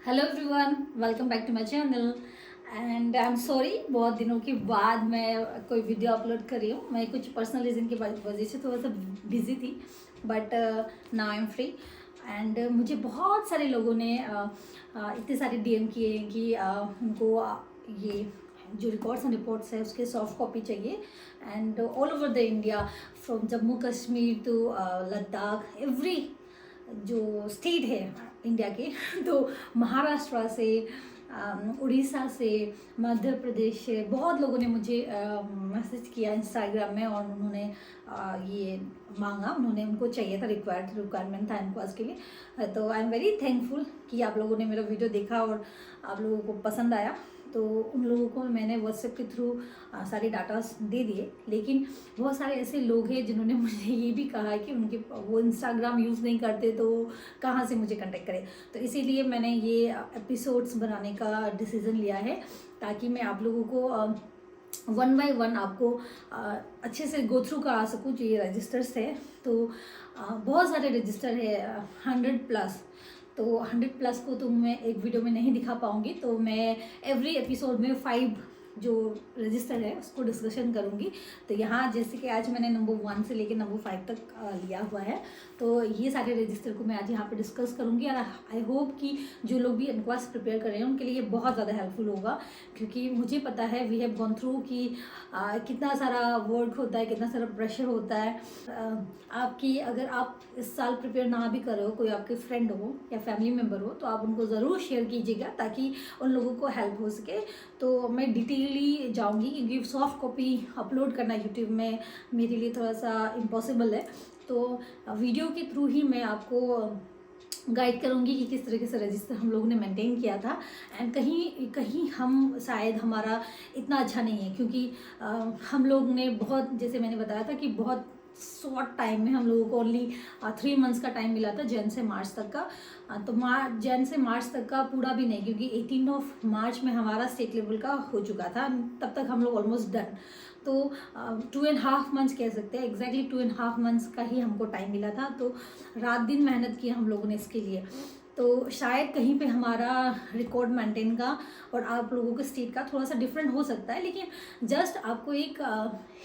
Hello everyone, welcome back to my channel and I am sorry बहुत दिनों के बाद मैं कोई वीडियो अपलोड कर रही हूँ। मैं कुछ पर्सनल रीज़न की वजह से थोड़ा सा बिजी थी, but now I am free. And मुझे बहुत सारे लोगों ने इतने सारे डीएम किए हैं कि उनको ये जो रिकॉर्ड्स एंड रिपोर्ट्स है उसके सॉफ्ट कॉपी चाहिए। And all over the India, from Jammu Kashmir to Ladakh, every जो स्टेट है इंडिया के तो महाराष्ट्र से, उड़ीसा से, मध्य प्रदेश से बहुत लोगों ने मुझे मैसेज किया इंस्टाग्राम में और उन्होंने ये मांगा, उनको चाहिए था, रिक्वायरमेंट था इनको आज के लिए। तो आई एम वेरी थैंकफुल कि आप लोगों ने मेरा वीडियो देखा और आप लोगों को पसंद आया। तो उन लोगों को मैंने व्हाट्सएप के थ्रू सारे डाटास दे दिए। लेकिन बहुत सारे ऐसे लोग हैं जिन्होंने मुझे ये भी कहा है कि उनके वो इंस्टाग्राम यूज़ नहीं करते तो कहाँ से मुझे कांटेक्ट करें। तो इसीलिए मैंने ये एपिसोड्स बनाने का डिसीज़न लिया है ताकि मैं आप लोगों को वन बाय वन आपको अच्छे से गो थ्रू करा सकूँ। जो ये रजिस्टर्स है तो बहुत सारे रजिस्टर है, 100+। तो 100+ को तो मैं एक वीडियो में नहीं दिखा पाऊँगी, तो मैं एवरी एपिसोड में 5 जो रजिस्टर है उसको डिस्कशन करूँगी। तो यहाँ जैसे कि आज मैंने नंबर 1 से लेकर नंबर 5 तक लिया हुआ है, तो ये सारे रजिस्टर को मैं आज यहाँ पे डिस्कस करूँगी। और आई होप कि जो लोग भी एनक्वास प्रिपेयर कर रहे हैं उनके लिए बहुत ज़्यादा हेल्पफुल होगा, क्योंकि मुझे पता है वी हैव गॉन थ्रू कि कितना सारा वर्क होता है, कितना सारा प्रेशर होता है। आपकी अगर आप इस साल प्रिपेयर ना भी कर रहे हो, कोई आपके फ्रेंड हो या फैमिली मेम्बर हो, तो आप उनको ज़रूर शेयर कीजिएगा ताकि उन लोगों को हेल्प हो सके। तो मैं डिटेलली जाऊंगी क्योंकि सॉफ्ट कॉपी अपलोड करना यूट्यूब में मेरे लिए थोड़ा सा इम्पॉसिबल है। तो वीडियो के थ्रू ही मैं आपको गाइड करूँगी कि किस तरीके से रजिस्टर हम लोगों ने मेंटेन किया था। एंड कहीं कहीं हम शायद हमारा इतना अच्छा नहीं है, क्योंकि हम लोग ने बहुत, जैसे मैंने बताया था कि बहुत शॉर्ट टाइम में हम लोगों को ओनली 3 मंथ्स का टाइम मिला था, जैन से मार्च तक का। तो जैन से मार्च तक का पूरा भी नहीं, क्योंकि 18 मार्च में हमारा स्टेट लेवल का हो चुका था, तब तक हम लोग ऑलमोस्ट डन। तो 2.5 मंथ्स कह सकते हैं, एग्जैक्टली 2.5 मंथ्स का ही हमको टाइम मिला था। तो रात दिन मेहनत की हम लोगों ने इसके लिए। तो शायद कहीं पे हमारा रिकॉर्ड मेंटेन का और आप लोगों के स्टेट का थोड़ा सा डिफरेंट हो सकता है, लेकिन जस्ट आपको एक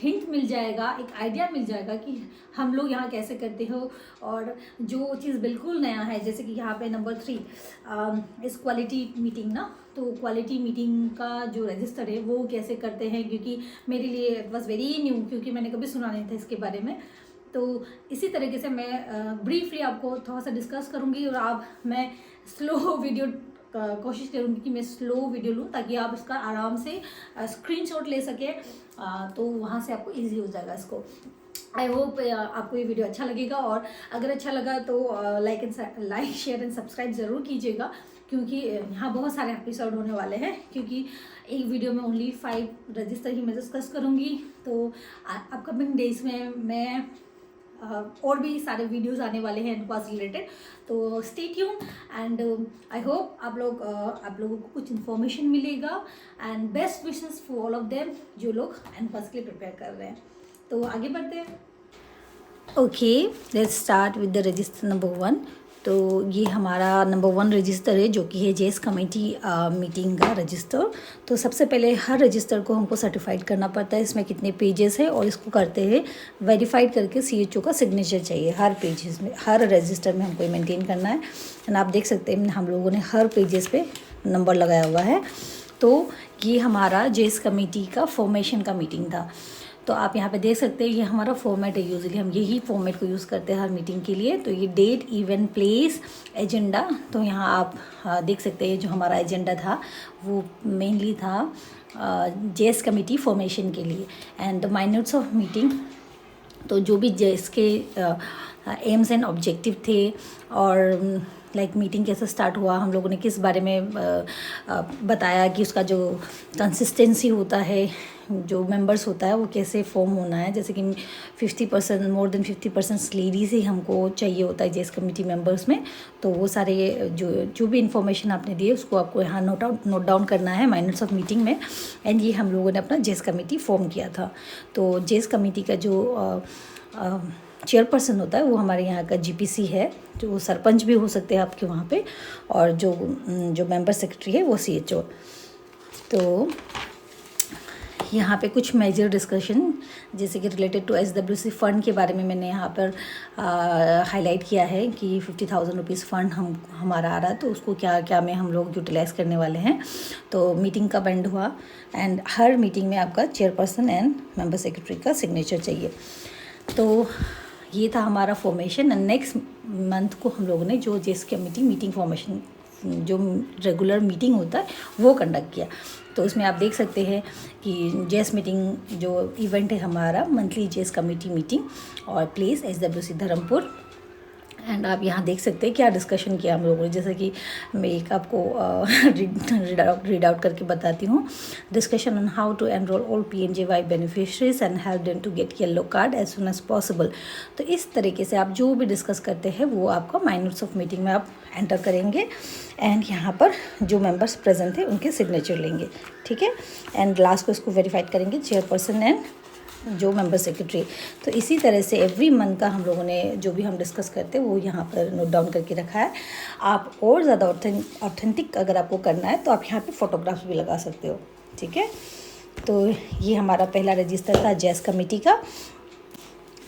हिंट मिल जाएगा, एक आइडिया मिल जाएगा कि हम लोग यहाँ कैसे करते हो। और जो चीज़ बिल्कुल नया है, जैसे कि यहाँ पे नंबर 3 इस क्वालिटी मीटिंग ना, तो क्वालिटी मीटिंग का जो रजिस्टर है वो कैसे करते हैं, क्योंकि मेरे लिए इट वॉज वेरी न्यू, क्योंकि मैंने कभी सुना नहीं था इसके बारे में। तो इसी तरीके से मैं ब्रीफली आपको थोड़ा सा डिस्कस करूँगी और मैं स्लो वीडियो कोशिश करूँगी कि मैं स्लो वीडियो लूँ ताकि आप इसका आराम से स्क्रीनशॉट ले सकें। तो वहाँ से आपको इजी हो जाएगा इसको। आई होप आपको ये वीडियो अच्छा लगेगा, और अगर अच्छा लगा तो लाइक शेयर एंड सब्सक्राइब ज़रूर कीजिएगा, क्योंकि यहाँ बहुत सारे एपिसोड होने वाले हैं। क्योंकि एक वीडियो में ओनली 5 रजिस्टर ही मैं डिस्कस करूँगी। तो अपकमिंग डेज में मैं और भी सारे वीडियोस आने वाले हैं एनक्वास रिलेटेड। तो stay tune and I hope आप लोगों को कुछ इन्फॉर्मेशन मिलेगा। And best wishes for all of them जो लोग एनक्वास के लिए प्रिपेयर कर रहे हैं। तो आगे बढ़ते हैं। Okay, let's start with the register number 1। तो ये हमारा नंबर 1 रजिस्टर है, जो कि है जेएस कमेटी मीटिंग का रजिस्टर। तो सबसे पहले हर रजिस्टर को हमको सर्टिफाइड करना पड़ता है, इसमें कितने पेजेस है, और इसको करते हैं वेरीफाइड करके सीएचओ का सिग्नेचर चाहिए हर पेजेस में, हर रजिस्टर में हमको मेंटेन करना है। एंड आप देख सकते हैं हम लोगों ने हर पेजेस पे नंबर लगाया हुआ है। तो ये हमारा जेएस कमेटी का फॉर्मेशन का मीटिंग था। तो आप यहाँ पे देख सकते हैं ये हमारा फॉर्मेट है, यूजुअली हम यही फॉर्मेट को यूज़ करते हैं हर मीटिंग के लिए। तो ये डेट, इवेंट, प्लेस, एजेंडा। तो यहाँ आप देख सकते हैं जो हमारा एजेंडा था वो मेनली था जेएस कमेटी फॉर्मेशन के लिए। एंड द माइनट्स ऑफ मीटिंग, तो जो भी जेएस के एम्स एंड ऑब्जेक्टिव थे, और लाइक मीटिंग कैसे स्टार्ट हुआ, हम लोगों ने किस बारे में बताया कि उसका जो कंसिस्टेंसी होता है, जो मेंबर्स होता है वो कैसे फॉर्म होना है। जैसे कि 50%, मोर देन 50% लेडीज ही हमको चाहिए होता है जेएस कमेटी मेंबर्स में। तो वो सारे जो भी इंफॉर्मेशन आपने दी है उसको आपको यहाँ नोट डाउन करना है माइनट्स ऑफ मीटिंग में। एंड ये हम लोगों ने अपना जेएस कमेटी फॉर्म किया था। तो जेएस कमेटी का जो चेयरपर्सन होता है वो हमारे यहाँ का जीपीसी है, जो सरपंच भी हो सकते हैं आपके वहाँ पे, और जो मेंबर सेक्रेटरी है वो सीएचओ। तो यहाँ पे कुछ मेजर डिस्कशन जैसे कि रिलेटेड टू एसडब्ल्यूसी फ़ंड के बारे में मैंने यहाँ पर हाईलाइट किया है कि 50,000 रुपीज़ फ़ंड हमारा आ रहा है, तो उसको क्या क्या में हम लोग यूटिलाइज़ करने वाले हैं। तो मीटिंग का बंद हुआ, एंड हर मीटिंग में आपका चेयरपर्सन एंड मेंबर सेक्रेटरी का सिग्नेचर चाहिए। तो ये था हमारा फॉर्मेशन, एंड नेक्स्ट मंथ को हम लोगों ने जो जेस कमेटी मीटिंग फॉर्मेशन जो रेगुलर मीटिंग होता है वो कंडक्ट किया। तो उसमें आप देख सकते हैं कि जेस मीटिंग जो इवेंट है हमारा मंथली जेस कमेटी मीटिंग, और प्लेस एसडब्ल्यूसी धर्मपुर। एंड आप यहाँ देख सकते हैं क्या डिस्कशन किया हम लोगों ने, जैसे कि मैं एक आपको रीड आउट करके बताती हूँ। Discussion on how to enroll all PMJY beneficiaries and help them to get yellow card as soon as possible. तो इस तरीके से आप जो भी डिस्कस करते हैं वो आपका माइनट्स ऑफ मीटिंग में आप एंटर करेंगे, एंड यहाँ पर जो मेंबर्स प्रेजेंट थे उनके सिग्नेचर लेंगे, ठीक है। एंड लास्ट को इसको वेरीफाइड करेंगे चेयरपर्सन एंड जो मेंबर सेक्रेटरी। तो इसी तरह से एवरी मंथ का हम लोगों ने जो भी हम डिस्कस करते हैं वो यहाँ पर नोट डाउन करके रखा है। आप और ज़्यादा ऑथेंटिक अगर आपको करना है तो आप यहाँ पे फोटोग्राफ्स भी लगा सकते हो, ठीक है। तो ये हमारा पहला रजिस्टर था जेस कमेटी का।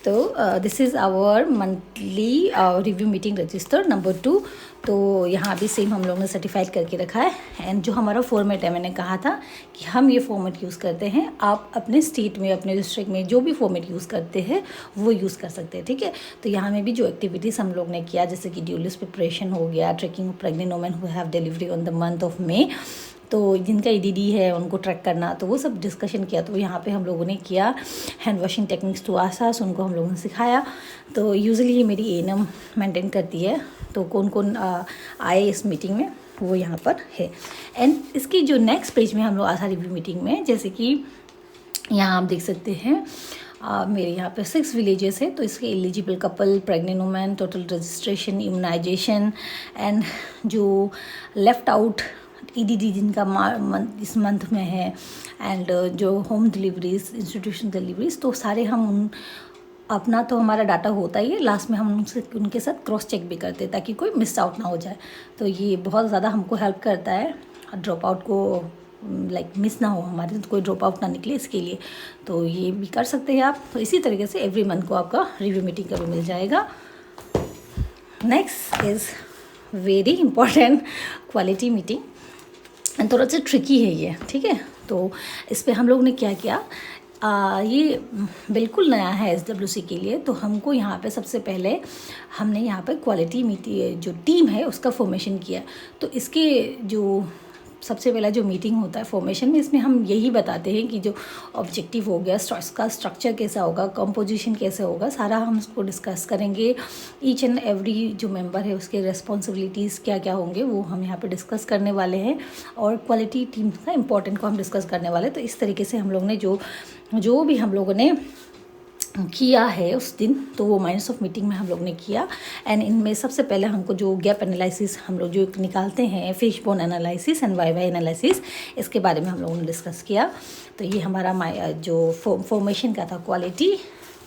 तो this is our monthly review meeting register number 2। तो यहाँ भी सेम हम लोगों ने सर्टिफाइड करके रखा है। एंड जो हमारा फॉर्मेट है, मैंने कहा था कि हम ये फॉर्मेट यूज़ करते हैं, आप अपने स्टेट में अपने डिस्ट्रिक्ट में जो भी फॉर्मेट यूज़ करते हैं वो यूज़ कर सकते हैं, ठीक है। तो यहाँ में भी जो एक्टिविटीज़ हम लोग ने किया, जैसे कि ड्यू लिस्ट प्रिपरेशन हो गया, tracking of pregnant women who have delivery on the month of May, तो जिनका EDD है उनको ट्रैक करना, तो वो सब डिस्कशन किया। तो यहाँ पे हम लोगों ने किया हैंड वॉशिंग टेक्निक्स टू आसास, उनको हम लोगों ने सिखाया। तो यूजुअली ये मेरी ANM मेंटेन करती है, तो कौन कौन आए इस मीटिंग में वो यहाँ पर है। एंड इसकी जो नेक्स्ट पेज में हम लोग आशा रिव्यू मीटिंग में, जैसे कि यहाँ आप देख सकते हैं मेरे यहाँ पे 6 विलेजेस है, तो इसके eligible couple, pregnant women, total registration, immunization, and जो लेफ्ट आउट EDD जिनका इस मंथ में है, एंड जो होम डिलीवरीज, इंस्टीट्यूशन डिलीवरीज, तो सारे हम उन अपना तो हमारा डाटा होता ही है, लास्ट में हम उनके साथ क्रॉस चेक भी करते हैं ताकि कोई मिस आउट ना हो जाए। तो ये बहुत ज़्यादा हमको हेल्प करता है ड्रॉप आउट को, मिस ना हो हमारे, तो कोई ड्रॉप आउट ना निकले इसके लिए। तो ये भी कर सकते हैं आप। तो इसी तरीके से एवरी मंथ को आपका रिव्यू मीटिंग का भी मिल जाएगा। Next is very important quality meeting, थोड़ा सा ट्रिकी है ये, ठीक है। तो इस पर हम लोग ने क्या किया, ये बिल्कुल नया है SWC के लिए। तो हमको यहाँ पे सबसे पहले हमने यहाँ पे क्वालिटी मीटिंग जो टीम है उसका फॉर्मेशन किया। तो इसके जो सबसे पहला जो मीटिंग होता है फॉर्मेशन में, इसमें हम यही बताते हैं कि जो ऑब्जेक्टिव हो गया, इसका स्ट्रक्चर कैसा होगा, कंपोजिशन कैसे होगा, सारा हम उसको डिस्कस करेंगे। ईच एंड एवरी जो मेंबर है उसके रिस्पॉन्सिबिलिटीज़ क्या क्या होंगे वो हम यहाँ पे डिस्कस करने वाले हैं, और क्वालिटी टीम का इम्पोर्टेंट को हम डिस्कस करने वाले हैं। तो इस तरीके से हम लोग ने जो भी हम लोगों ने किया है उस दिन, तो वो माइनस ऑफ मीटिंग में हम लोग ने किया। एंड इनमें सबसे पहले हमको जो गैप एनालिसिस हम लोग जो निकालते हैं, fish bone analysis and YY analysis, इसके बारे में हम लोगों ने डिस्कस किया। तो ये हमारा जो फॉर्मेशन का था क्वालिटी।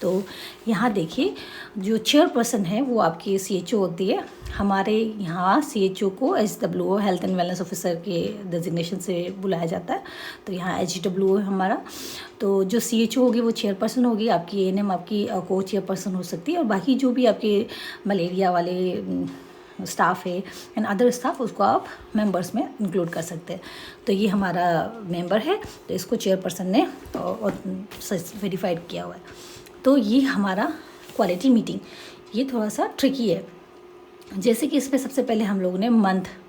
तो यहाँ देखिए जो चेयरपर्सन है वो आपकी CHO होती है। हमारे यहाँ CHO को HWO health and wellness officer के डेजिग्नेशन से बुलाया जाता है। तो यहाँ HWO है हमारा। तो जो CHO होगी वो चेयरपर्सन होगी, आपकी ANM आपकी को चेयरपर्सन हो सकती है, और बाकी जो भी आपके मलेरिया वाले स्टाफ है एंड अदर स्टाफ, उसको आप मेंबर्स में इंक्लूड कर सकते हैं। तो ये हमारा मेंबर है, तो इसको चेयरपर्सन ने वेरीफाइड किया हुआ है। तो ये हमारा क्वालिटी मीटिंग, ये थोड़ा सा ट्रिकी है। जैसे कि इस पर सबसे पहले हम लोगों ने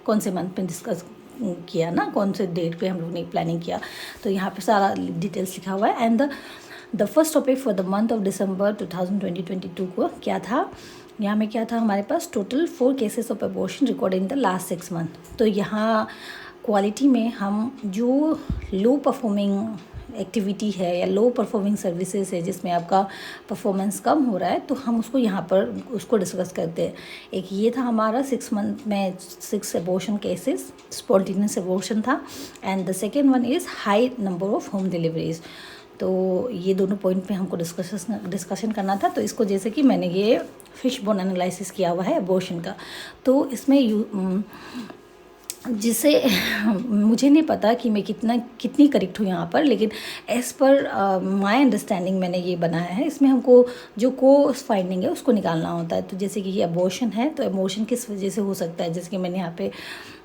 कौन से मंथ पे डिस्कस किया ना, कौन से डेट पे हम लोग ने प्लानिंग किया, तो यहाँ पे सारा डिटेल्स लिखा हुआ है। And the first topic for the month of December 2022 को क्या था, यहाँ में क्या था हमारे पास, total 4 cases of abortion recorded in the last 6 month. तो यहाँ क्वालिटी में हम जो लो परफॉर्मिंग एक्टिविटी है या लो परफॉर्मिंग सर्विसेज है जिसमें आपका परफॉर्मेंस कम हो रहा है, तो हम उसको यहाँ पर उसको डिस्कस करते हैं। एक ये था हमारा 6 मंथ में 6 अबॉर्शन केसेस, स्पॉन्टेनियस अबॉर्शन था। And the second one is high number of home deliveries. तो ये दोनों पॉइंट पे हमको डिस्कशन करना था। तो इसको जैसे कि मैंने ये फिश बोन एनालिसिस किया हुआ है अबॉर्शन का, तो इसमें जिसे मुझे नहीं पता कि मैं कितनी करेक्ट हूँ यहाँ पर, लेकिन एज़ पर माय अंडरस्टैंडिंग मैंने ये बनाया है। इसमें हमको जो कोस फाइंडिंग है उसको निकालना होता है। तो जैसे कि ये अबॉर्शन है, तो अबॉर्शन किस वजह से हो सकता है, जैसे कि मैंने यहाँ पे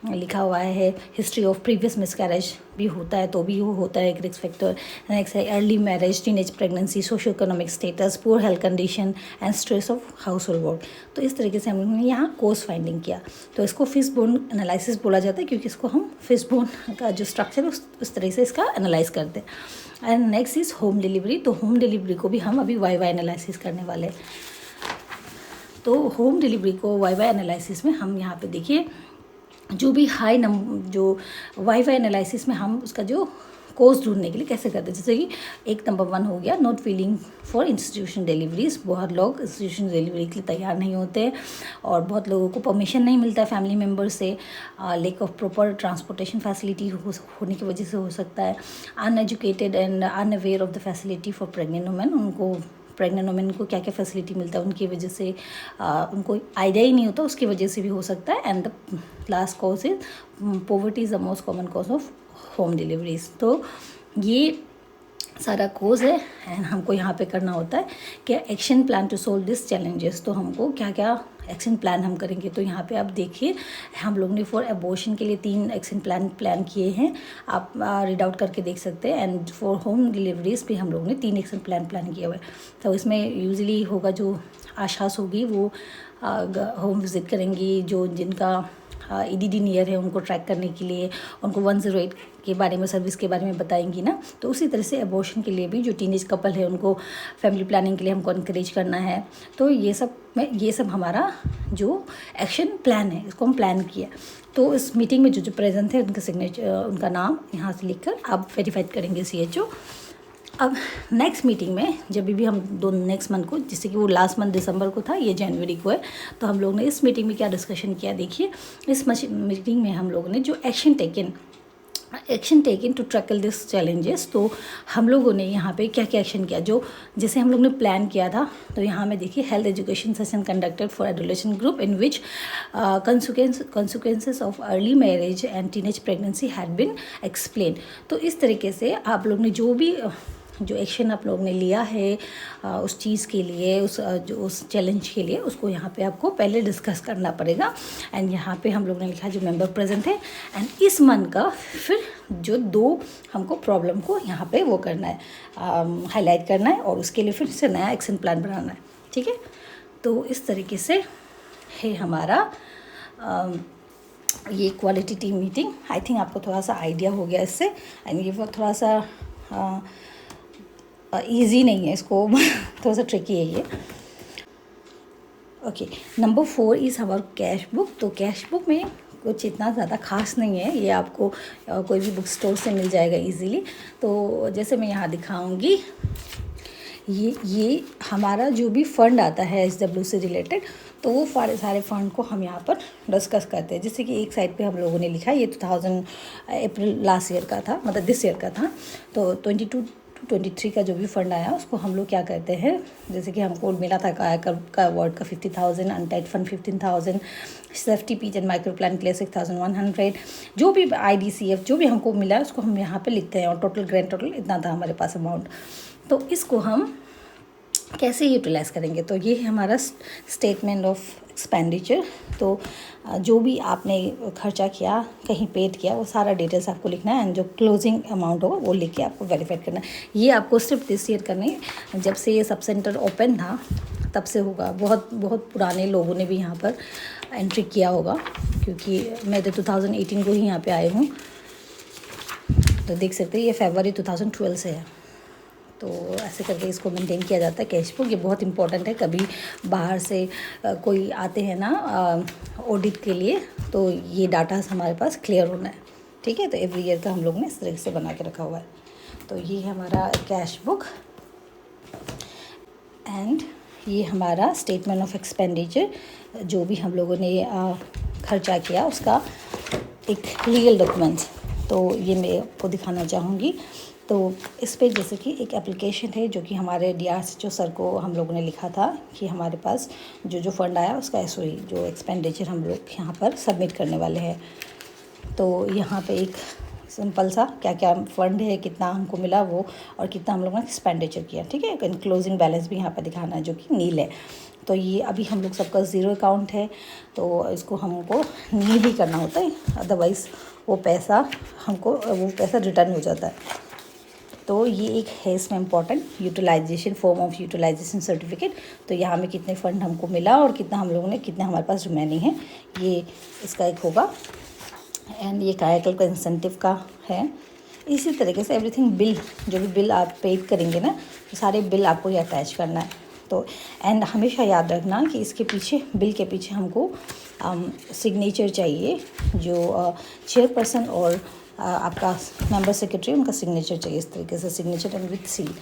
लिखा हुआ है हिस्ट्री ऑफ प्रीवियस मिसकैरेज भी होता है, तो भी वो होता है एक रिस्क फैक्टर। नेक्स्ट है early marriage, teenage pregnancy, socio economic status, poor health condition and stress of house hold work. तो इस तरीके से हमने यहाँ कोस फाइंडिंग किया। तो इसको फिश बोन एनालिसिस बोला जाता है, क्योंकि इसको हम फिश बोन का जो स्ट्रक्चर है उस तरह से इसका एनालाइज करते हैं। And next is home delivery. तो होम डिलीवरी को भी हम अभी वाई एनालिसिस करने वाले हैं। तो होम डिलीवरी को वाई एनालिसिस में हम यहाँ पे देखिए जो भी हाई नंबर जो वाई एनालिसिस में हम उसका जो कोर्स ढूंढने के लिए कैसे करते हैं, जैसे कि एक नंबर 1 हो गया not feeling for institution deliveries. बहुत लोग इंस्टीट्यूशन डिलीवरी के लिए तैयार नहीं होते और बहुत लोगों को परमिशन नहीं मिलता है फैमिली मेम्बर से। Lack of proper transportation facility होने की वजह से हो सकता है। Uneducated and unaware of the facility for pregnant women. उनको प्रेग्नेंट वुमेन को क्या क्या फैसिलिटी मिलता है उनकी वजह से उनको आइडिया ही नहीं होता, उसकी वजह से भी हो सकता है। And the last cause is poverty is the most common cause of home deliveries. तो ये सारा कोर्स है एंड हमको यहाँ पे करना होता है कि action plan to solve this challenges. तो हमको क्या क्या एक्शन प्लान हम करेंगे, तो यहाँ पे आप देखिए हम लोग ने फॉर एबॉर्शन के लिए 3 एक्शन प्लान किए हैं, आप रीड आउट करके देख सकते हैं। एंड फॉर होम डिलीवरीज भी हम लोग ने 3 एक्शन प्लान किया हुआ है। तो इसमें यूजुअली होगा जो आशास होगी वो होम विजिट करेंगी, जो जिनका EDD नियर है उनको ट्रैक करने के लिए उनको 108 के बारे में सर्विस के बारे में बताएंगी ना। तो उसी तरह से एबॉर्शन के लिए भी जो टीनेज कपल है उनको फैमिली प्लानिंग के लिए हमको इनकरेज करना है। तो ये सब हमारा जो एक्शन प्लान है इसको हम प्लान किया। तो इस मीटिंग में जो प्रेजेंट है उनका सिग्नेचर, उनका नाम यहाँ से लिखकर आप वेरीफाइड करेंगे CHO। अब नेक्स्ट मीटिंग में जब भी हम नेक्स्ट मंथ को, जैसे कि वो लास्ट मंथ दिसंबर को था, ये जनवरी को है, तो हम लोग ने इस मीटिंग में क्या डिस्कशन किया देखिए। इस मीटिंग में हम लोगों ने जो action taken to tackle this challenges, तो हम लोगों ने यहाँ पे क्या क्या एक्शन किया जो जैसे हम लोग ने प्लान किया था। तो यहाँ में देखिए health education session conducted for adolescent group in which consequences of early marriage and teenage pregnancy had been explain. तो इस तरीके से आप लोग ने जो एक्शन आप लोग ने लिया है उस चीज़ के लिए, उस चैलेंज के लिए, उसको यहाँ पे आपको पहले डिस्कस करना पड़ेगा। एंड यहाँ पे हम लोग ने लिखा जो मेंबर प्रेजेंट है। एंड इस मंथ का फिर जो 2 हमको प्रॉब्लम को यहाँ पे वो करना है, हाईलाइट करना है, और उसके लिए फिर से नया एक्शन प्लान बनाना है। ठीक है, तो इस तरीके से है हमारा ये quality team meeting. I think आपको थोड़ा सा आइडिया हो गया इससे। एंड ये थोड़ा सा ईजी नहीं है, इसको थोड़ा सा ट्रिकी है ये। ओके, नंबर 4 इज़ हमार कैश बुक। तो कैश बुक में कुछ इतना ज़्यादा खास नहीं है, ये आपको कोई भी बुक स्टोर से मिल जाएगा इजीली। तो जैसे मैं यहाँ दिखाऊंगी, ये हमारा जो भी फंड आता है SW से रिलेटेड, तो वो सारे फंड को हम यहाँ पर डिस्कस करते हैं। जैसे कि एक साइड पे हम लोगों ने लिखा ये 2000 अप्रैल लास्ट ईयर का था, मतलब दिस ईयर का था। तो 22 to 23 का जो भी फंड आया उसको हम लोग क्या करते हैं, जैसे कि हमको मिला था आयकर का अवार्ड का 50,000, untied fund 15,000, safety pitch and micro plan के लिए 6,100, जो भी IDCF जो भी हमको मिला उसको हम यहाँ पे लिखते हैं। और टोटल ग्रैंड टोटल इतना था हमारे पास अमाउंट। तो इसको हम कैसे यूटिलाइज़ करेंगे, तो ये है हमारा स्टेटमेंट ऑफ एक्सपेंडिचर। तो जो भी आपने खर्चा किया, कहीं पेड किया, वो सारा डिटेल्स आपको लिखना है। एंड जो क्लोजिंग अमाउंट होगा वो लिख के आपको वेरीफाइड करना है। ये आपको सिर्फ दिस ईयर करनी है, जब से ये सब सेंटर ओपन था तब से होगा। बहुत बहुत पुराने लोगों ने भी यहाँ पर एंट्री किया होगा, क्योंकि मैं तो 2018 को ही यहाँ पे आई हूँ। तो देख सकते हैं ये फरवरी 2012 से है। तो ऐसे करके इसको मेंटेन किया जाता है कैश बुक। ये बहुत इंपॉर्टेंट है, कभी बाहर से कोई आते हैं ना ऑडिट के लिए, तो ये डाटा हमारे पास क्लियर होना है। ठीक है, तो एवरी ईयर का हम लोग ने इस तरीके से बना के रखा हुआ है। तो ये है हमारा कैश बुक। एंड ये हमारा स्टेटमेंट ऑफ एक्सपेंडिचर, जो भी हम लोगों ने खर्चा किया उसका एक लीगल डॉक्यूमेंट्स। तो ये मैं आपको दिखाना चाहूँगी। तो इस पे जैसे कि एक एप्लीकेशन है जो कि हमारे DRCHO सर को हम लोगों ने लिखा था कि हमारे पास जो जो फंड आया उसका SOE जो एक्सपेंडिचर हम लोग यहाँ पर सबमिट करने वाले हैं। तो यहाँ पे एक सिंपल सा क्या क्या फ़ंड है, कितना हमको मिला वो, और कितना हम लोगों ने एक्सपेंडिचर किया, ठीक है। क्लोजिंग बैलेंस भी यहाँ पर दिखाना है जो कि नील है। तो ये अभी हम लोग सबका ज़ीरो अकाउंट है, तो इसको हमको नील ही करना होता है, अदरवाइज़ वो पैसा रिटर्न हो जाता है। तो ये एक है इसमें important utilization, form of utilization certificate. तो यहाँ में कितने फ़ंड हमको मिला और कितना हम लोगों ने, कितने हमारे पास रिमेनिंग है, ये इसका एक होगा। एंड ये कायाकल्प का इंसेंटिव का है। इसी तरीके से एवरीथिंग बिल, जो भी बिल आप पेड करेंगे ना, तो सारे बिल आपको ये अटैच करना है। तो एंड हमेशा याद रखना कि इसके पीछे, बिल के पीछे हमको सिग्नेचर चाहिए, जो चेयरपर्सन और आपका मेंबर सेक्रेटरी, उनका सिग्नेचर चाहिए, इस तरीके से सिग्नेचर एंड विथ सील।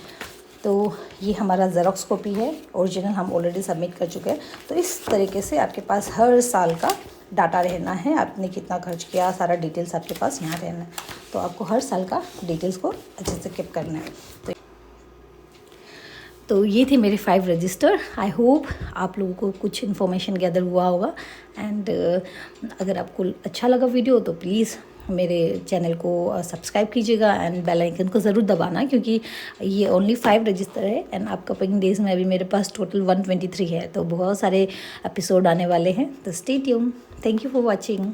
तो ये हमारा ज़ेरॉक्स कॉपी है, ओरिजिनल हम ऑलरेडी सबमिट कर चुके हैं। तो इस तरीके से आपके पास हर साल का डाटा रहना है, आपने कितना खर्च किया, सारा डिटेल्स आपके पास यहाँ रहना है। तो आपको हर साल का डिटेल्स को अच्छे से कीप करना है। तो ये थे मेरे 5 रजिस्टर। आई होप आप लोगों को कुछ इन्फॉर्मेशन गैदर हुआ होगा। एंड अगर आपको अच्छा लगा वीडियो तो प्लीज़ मेरे चैनल को सब्सक्राइब कीजिएगा एंड बेल आइकन को ज़रूर दबाना, क्योंकि ये ओनली 5 रजिस्टर है एंड अपकमिंग डेज़ में अभी मेरे पास टोटल 123 है। तो बहुत सारे एपिसोड आने वाले हैं, तो stay tune. Thank you for watching.